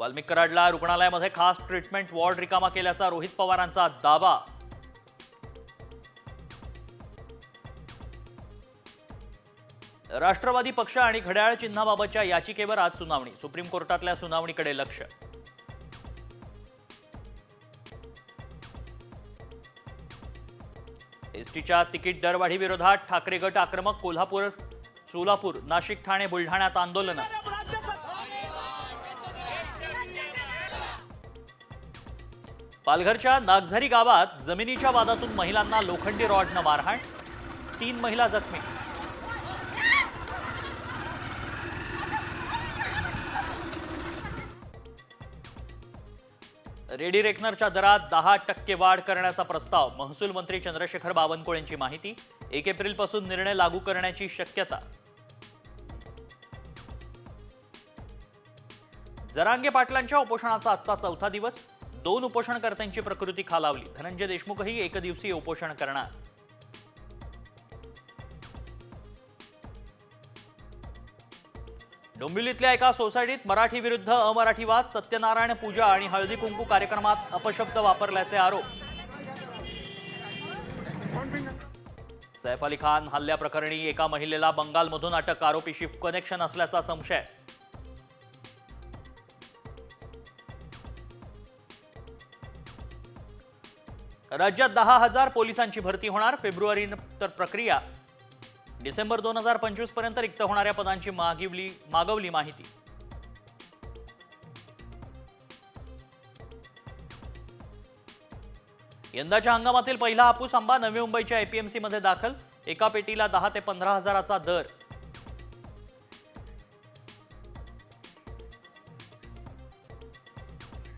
वाल्मिक कराडला रुग्णालयामध्ये खास treatment ward रिकामा केल्याचा रोहित पवारांचा दावा. राष्ट्रवादी पक्ष आणि घड्याळ चिन्हाबाबतच्या याचिकेवर आज सुनावणी. सुप्रीम कोर्टातल्या सुनावणीकडे लक्ष. एसटीच्या तिकीट दरवाढी विरोधात ठाकरे गट आक्रमक. कोल्हापूर, सोलापूर, नाशिक, ठाणे, बुलढाण्यात आंदोलन. पालघरच्या नागझरी गावात जमिनीच्या वादातून महिलांना लोखंडी रॉडनं मारहाण. 3 महिला जखमी. रेडी रेकनरच्या दरात 10% वाढ करण्याचा प्रस्ताव. महसूल मंत्री चंद्रशेखर बावनकुळेंची माहिती. 1 एप्रिलपासून निर्णय लागू करण्याची शक्यता. जरांगे पाटलांच्या उपोषणाचा आजचा 4था दिवस. 2 उपोषणकर्त्यांची प्रकृती खालावली. धनंजय देशमुखही एकदिवसीय उपोषण करणार. डोंबिवलीतल्या एका सोसायटीत मराठी विरुद्ध अमराठी वाद. सत्यनारायण पूजा आणि हळदी कुंकू कार्यक्रमात अपशब्द वापरल्याचे आरोप. सैफ अली खान हल्ल्याप्रकरणी एका महिलेला बंगालमधून अटक. आरोपीशी कनेक्शन असल्याचा संशय. राज्यात 10,000 पोलिसांची भरती होणार. फेब्रुवारीनंतर प्रक्रिया. डिसेंबर 2025 पर्यंत रिक्त होणाऱ्या पदांची मागवली माहिती. यंदाच्या हंगामातील पहिला हापूस आंबा नवी मुंबईच्या एपीएमसी मध्ये दाखल. एका पेटीला 10 ते 15 हजाराचा दर.